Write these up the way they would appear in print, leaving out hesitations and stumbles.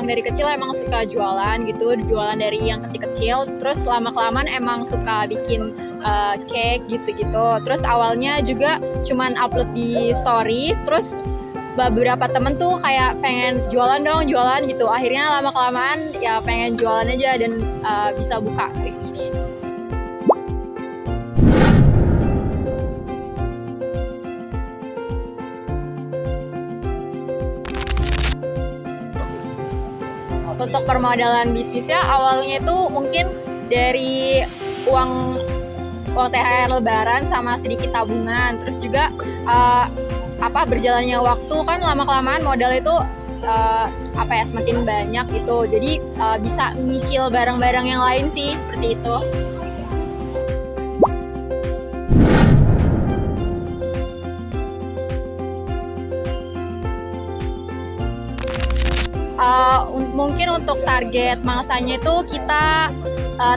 emang dari kecil emang suka jualan gitu, jualan dari yang kecil-kecil. Terus lama-kelamaan emang suka bikin cake gitu-gitu. Terus awalnya juga cuman upload di story, terus beberapa temen tuh kayak pengen jualan dong, jualan gitu. Akhirnya lama-kelamaan ya pengen jualan aja dan bisa buka kayak gini. Untuk permodalan bisnisnya awalnya itu mungkin dari uang THR lebaran sama sedikit tabungan. Terus juga berjalannya waktu kan lama-kelamaan modal itu semakin banyak gitu. Jadi bisa nyicil barang-barang yang lain sih, seperti itu. Mungkin untuk target mangsanya itu kita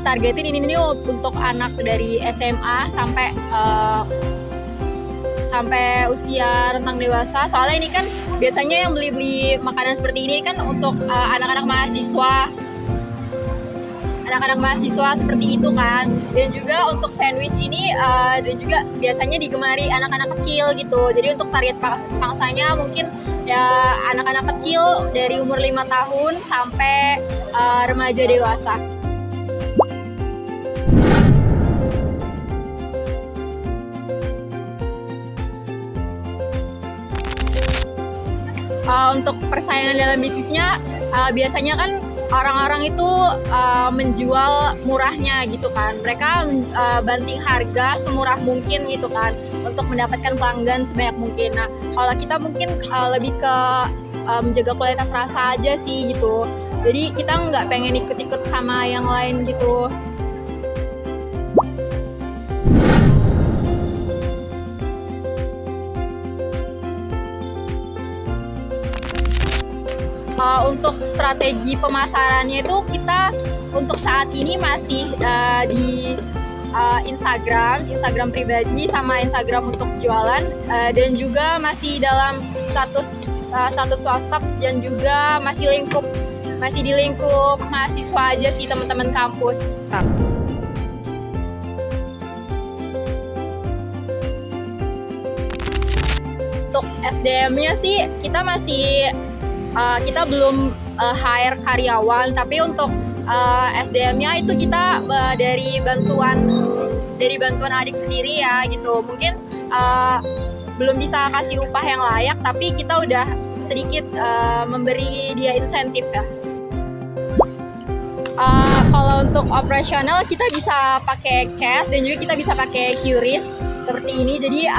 targetin ini untuk anak dari SMA sampai usia rentang dewasa. Soalnya ini kan biasanya yang beli makanan seperti ini kan untuk anak-anak mahasiswa seperti itu kan. Dan juga untuk sandwich ini dan juga biasanya digemari anak-anak kecil gitu. Jadi untuk target pangsanya mungkin ya anak-anak kecil dari umur 5 tahun sampai remaja dewasa. Untuk persaingan dalam bisnisnya biasanya kan orang-orang itu menjual murahnya gitu kan. Mereka banting harga semurah mungkin gitu kan untuk mendapatkan pelanggan sebanyak mungkin. Nah, kalau kita mungkin lebih ke menjaga kualitas rasa aja sih gitu. Jadi kita nggak pengen ikut-ikut sama yang lain gitu. Untuk strategi pemasarannya itu kita untuk saat ini masih di Instagram pribadi sama Instagram untuk jualan, dan juga masih dalam status WhatsApp, dan juga masih di lingkup mahasiswa aja sih, teman-teman kampus. Untuk SDM-nya sih kita belum hire karyawan, tapi untuk SDM-nya itu kita dari bantuan adik sendiri ya gitu. Mungkin belum bisa kasih upah yang layak, tapi kita udah sedikit memberi dia insentif ya. Kalau untuk operasional kita bisa pakai cash dan juga kita bisa pakai QRIS seperti ini. Jadi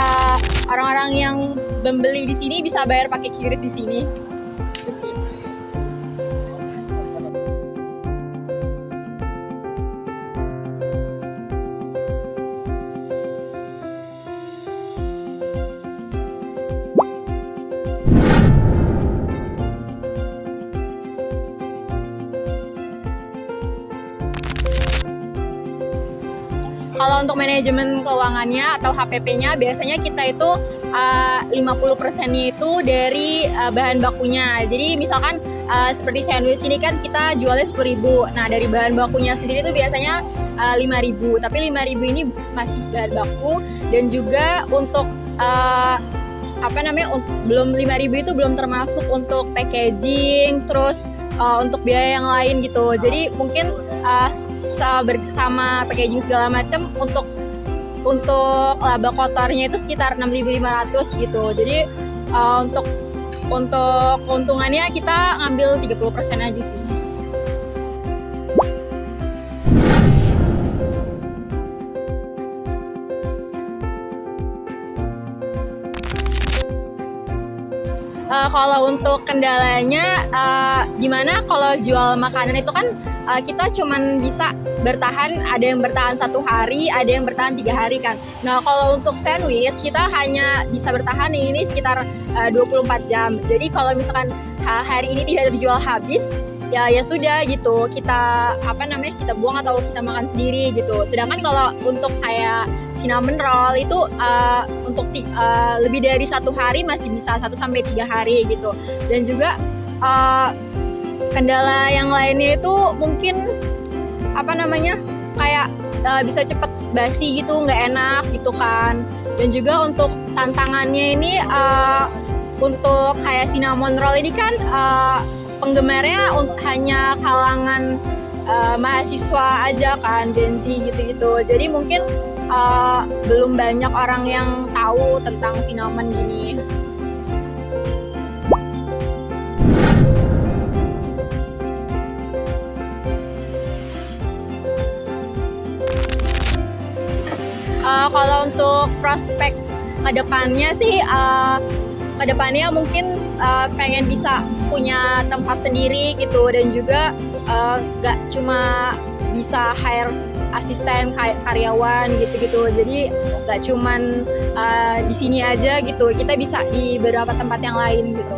orang-orang yang membeli di sini bisa bayar pakai QRIS di sini. Kalau untuk manajemen keuangannya atau HPP-nya biasanya kita itu 50%-nya itu dari bahan bakunya. Jadi misalkan seperti sandwich ini kan kita jualnya 10.000. Nah, dari bahan bakunya sendiri itu biasanya 5.000. Tapi 5.000 ini masih bahan baku, dan juga untuk belum 5.000 itu belum termasuk untuk packaging, terus untuk biaya yang lain gitu. Jadi mungkin sama packaging segala macam untuk laba kotornya itu sekitar 6.500 gitu. Jadi untuk keuntungannya kita ngambil 30% aja sih. Kalau untuk kendalanya gimana kalau jual makanan itu kan kita cuman bisa bertahan, ada yang bertahan 1 hari, ada yang bertahan 3 hari kan. Nah, kalau untuk sandwich kita hanya bisa bertahan ini sekitar 24 jam. Jadi kalau misalkan hari ini tidak dijual habis, ya sudah gitu, kita kita buang atau kita makan sendiri gitu. Sedangkan kalau untuk kayak cinnamon roll itu untuk lebih dari 1 hari masih bisa 1 sampai 3 hari gitu. Dan juga Kendala yang lainnya itu mungkin kayak bisa cepet basi gitu, nggak enak gitu kan. Dan juga untuk tantangannya ini untuk kayak cinnamon roll ini kan penggemarnya hanya kalangan mahasiswa aja kan, Gen Z gitu-gitu. Jadi mungkin belum banyak orang yang tahu tentang cinnamon gini. Kalau untuk prospek kedepannya sih, kedepannya mungkin pengen bisa punya tempat sendiri gitu, dan juga gak cuma bisa hire asisten karyawan gitu-gitu. Jadi gak cuman di sini aja gitu, kita bisa di beberapa tempat yang lain gitu.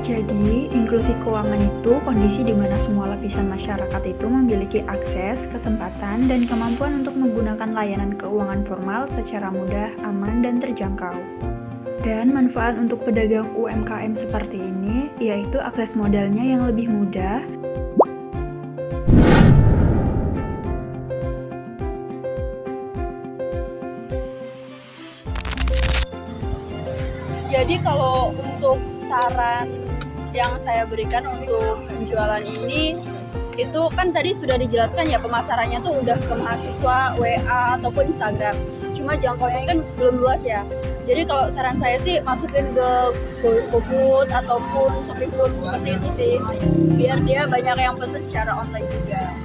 Jadi, inklusi keuangan itu kondisi di mana semua lapisan masyarakat itu memiliki akses, kesempatan, dan kemampuan untuk menggunakan layanan keuangan formal secara mudah, aman, dan terjangkau. Dan manfaat untuk pedagang UMKM seperti ini, yaitu akses modalnya yang lebih mudah, Jadi kalau untuk saran yang saya berikan untuk penjualan ini, itu kan tadi sudah dijelaskan ya, pemasarannya tuh udah ke mahasiswa, WA, ataupun Instagram. Cuma jangkauannya ini kan belum luas ya. Jadi kalau saran saya sih masukin ke GoFood ataupun ShopeeFood seperti itu sih. Biar dia banyak yang pesen secara online juga.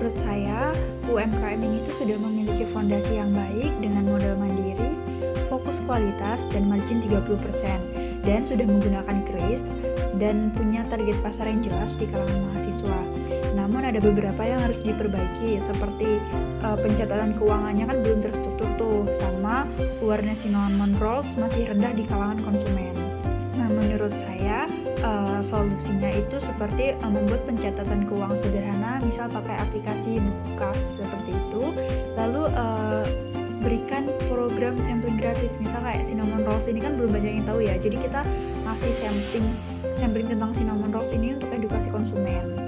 menurut saya, UMKM ini tuh sudah memiliki fondasi yang baik dengan modal mandiri, fokus kualitas, dan margin 30%, dan sudah menggunakan kris, dan punya target pasar yang jelas di kalangan mahasiswa. Namun ada beberapa yang harus diperbaiki, seperti pencatatan keuangannya kan belum terstruktur tuh, sama awareness cinnamon rolls masih rendah di kalangan konsumen. Nah, menurut saya solusinya itu seperti membuat pencatatan keuangan sederhana, misal pakai aplikasi Bukas seperti itu, lalu berikan program sampling gratis, misal kayak cinnamon rolls ini kan belum banyak yang tahu ya, jadi kita ngasih sampling tentang cinnamon rolls ini untuk edukasi konsumen.